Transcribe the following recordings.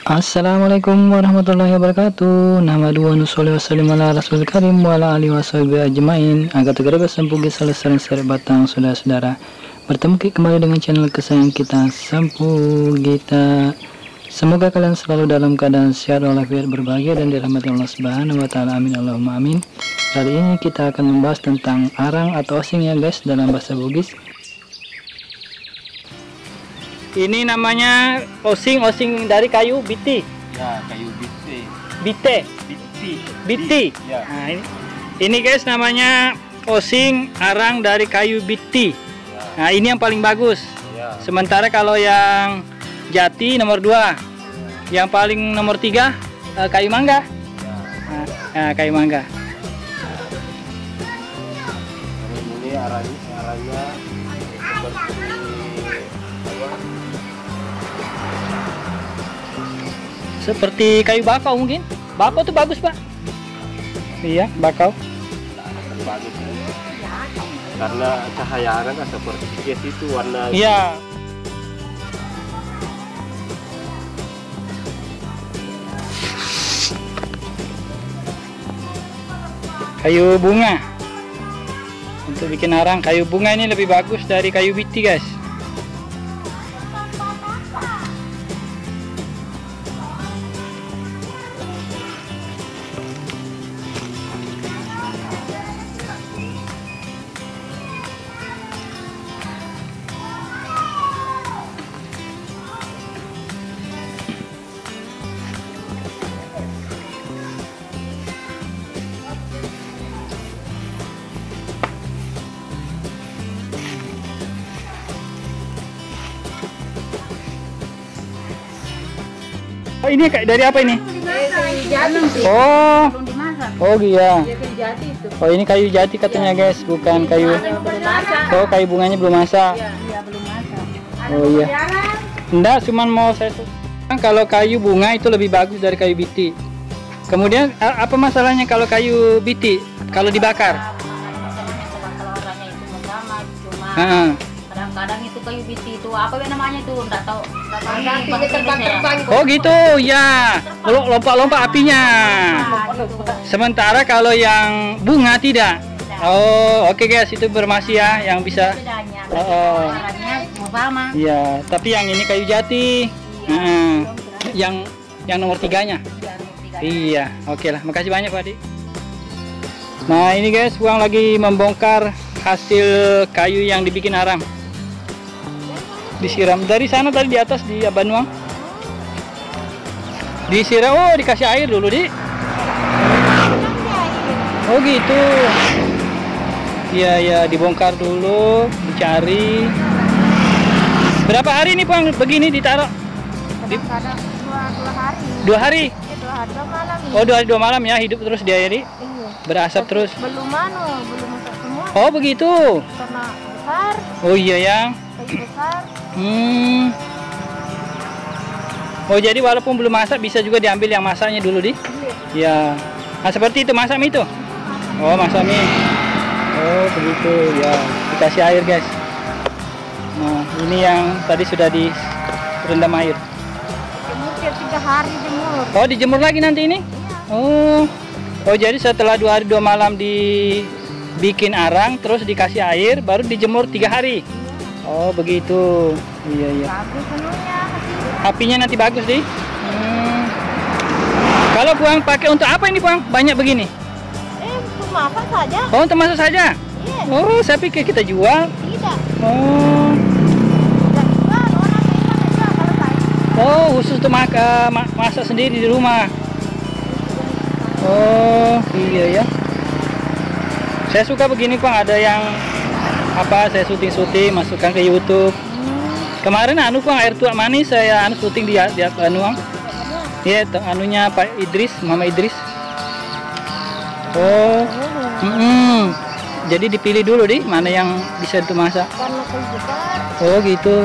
Assalamualaikum warahmatullahi wabarakatuh. Nama dua nusolli wassalim ala rasul karim wa ala alihi washabihi ajmain. Agak tegara besempugi saling seri batang saudara-saudara. Bertemu kembali dengan channel kesayangan kita, Sempu Gita. Semoga kalian selalu dalam keadaan sehat walafiat, berbahagia dan dirahmati Allah Subhanahu wa taala. Amin Allahumma amin. Kali ini kita akan membahas tentang arang atau osing ya guys, dalam bahasa Bugis. Ini namanya osing dari kayu biti. Ya, kayu biti. Biti. Ya. Nah, ini guys namanya osing arang dari kayu biti. Ya. Nah, ini yang paling bagus. Ya. Sementara kalau yang jati nomor 2. Yang paling nomor 3 kayu mangga. Ya. Nah, kayu mangga. Ini arangnya Seperti kayu bakau mungkin. Bakau tuh bagus, Pak. Iya, bakau. bagus karena cahaya arang seperti gas itu warna. Iya. Kayu bunga. Untuk bikin arang, kayu bunga ini lebih bagus dari kayu biti, guys. Oh, ini kayak dari apa ini? Oh iya. Oh, ini kayu jati katanya guys, bukan kayu. Oh, kayu bunganya belum masak. Oh iya. Enggak, cuman mau saya kalau kayu bunga itu lebih bagus dari kayu biti. Kemudian apa masalahnya kalau kayu biti kalau dibakar? Kadang-kadang itu kayu biti itu apa namanya tuh enggak tahu. Oh gitu ya, lompat-lompat apinya. Sementara kalau yang bunga tidak. Oh oke guys, itu informasi ya yang bisa. Oh iya, tapi yang ini kayu jati. Yang nomor 3-nya. Iya, oke lah, makasih banyak Pak Adi. Nah ini guys, Buang lagi membongkar hasil kayu yang dibikin arang. Disiram dari sana tadi di atas di Abanuang. Disiram, oh dikasih air dulu di. Oh gitu. Iya ya, dibongkar dulu, dicari. Berapa hari nih Bang begini ditaruh? Kadang 2 hari. 2 hari. 2 hari 2 malam. Oh 2 hari 2 malam ya, hidup terus dia ini. Iya. Berasap terus. Belum masak semua. Oh begitu. Karena besar. Oh iya ya. Kayu besar. Oh jadi walaupun belum masak bisa juga diambil yang masaknya dulu di? Iya. Nah seperti itu masak mie itu? Oh masak mie. Oh begitu ya. Dikasih air guys. Nah ini yang tadi sudah direndam air. Jemur 3 hari jemur. Oh dijemur lagi nanti ini? Iya. Oh jadi setelah 2 hari 2 malam dibikin arang terus dikasih air baru dijemur 3 hari. Oh begitu, iya. Bagus menunya. Apinya nanti bagus deh. Kalau Buang pakai untuk apa ini Buang? Banyak begini? Untuk masak saja. Oh untuk masak saja? Iya. Oh saya pikir kita jual. Tidak. Oh. Tidak jual, orang tidak jual kalau saya. Oh khusus untuk masak sendiri di rumah. Oh iya ya. Saya suka begini Bang, ada yang saya syuting masukkan ke YouTube. Kemarin Bang air tuak manis saya syuting di Anuang. Iya, anunya Pak Idris, Mama Idris. Oh. Jadi dipilih dulu di mana yang bisa untuk masak. Karena kayu besar. Oh gitu.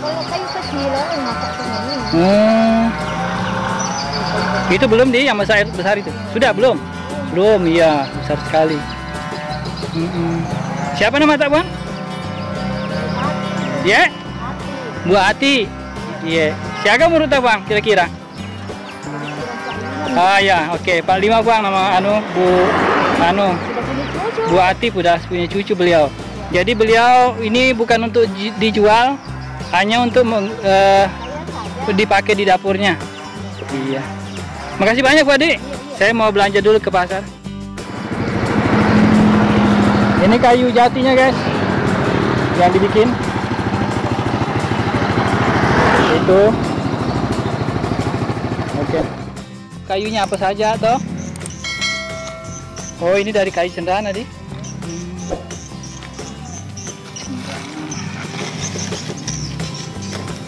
Kalau kayu kecil masak semua. Itu belum di yang besar itu. Sudah belum? Belum, iya, besar sekali. Siapa nama tak Bang? Ya? Bu Ati. Iya. Siapa menurut Bang kira-kira? Ah ya, oke. Pak Lima Bang, nama Bu Sudah punya cucu. Bu Atif udah punya cucu beliau. Jadi beliau ini bukan untuk dijual, hanya untuk dipakai di dapurnya. Iya. Makasih banyak Bu Adi. Saya mau belanja dulu ke pasar. Ini kayu jatinya guys, yang dibikin. Itu. Oke. Kayunya apa saja toh? Oh ini dari kayu cendana di.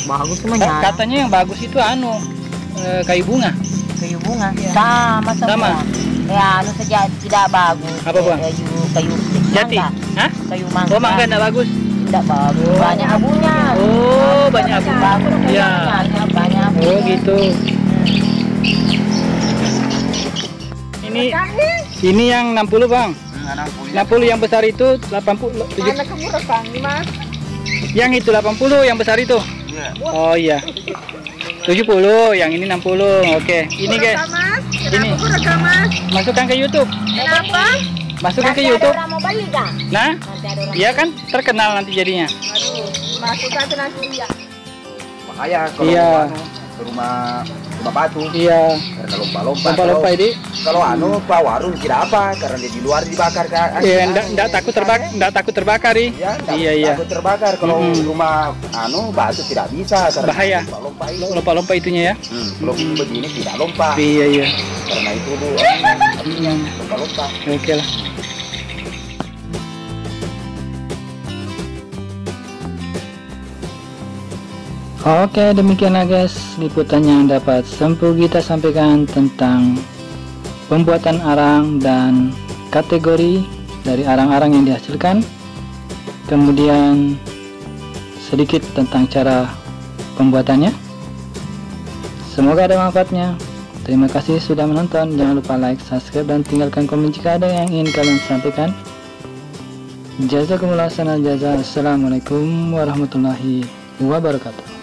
Bagus semuanya. Katanya yang bagus itu kayu bunga. Kayu bunga. Iya. Sama semua. Sama? Ya, saja tidak bagus. Apa, Bang? Kayu Jati? mangga. Hah? Kayu mangga. Oh mangga enggak bagus. Tidak bagus. Banyak abunya. Oh banyak abu. Bagus. Iya. Banyak abu. Oh gitu. Ini yang 60 Bang. 60 yang besar itu 80 Mana kamu rekam, Mas? Yang itu 80 yang besar itu. Oh iya. 70 yang ini 60. Oke. Ini guys. Ini. Masukkan ke YouTube. Kenapa? Masukkan ke Nanti YouTube. ada orang mau beli kan? Nah, Nanti ada orang. iya kan terkenal nanti jadinya. Aduh, masukkan ke nanti ya. Makanya kalau Iya. ke rumah batu Iya. karena lomba-lomba. Lompa-lompa ini. Kalau Pak warung tidak apa karena dia di luar dibakar kan. Iya, enggak takut terbakar nih. Iya. Takut terbakar. Kalau rumah batu tidak bisa karena Bahaya. lompa itu. Lompa-lompa itunya ya. Kalau begini tidak lompa. Iya. Karena itu tuh artinya lompa-lompa. Oke lah. Oke, demikianlah guys liputan yang dapat Sempu Gita sampaikan tentang pembuatan arang dan kategori dari arang-arang yang dihasilkan. Kemudian sedikit tentang cara pembuatannya. Semoga ada manfaatnya. Terima kasih sudah menonton. Jangan lupa like, subscribe, dan tinggalkan komen jika ada yang ingin kalian sampaikan. Jazakumullah sanal jaza. Assalamualaikum warahmatullahi wabarakatuh.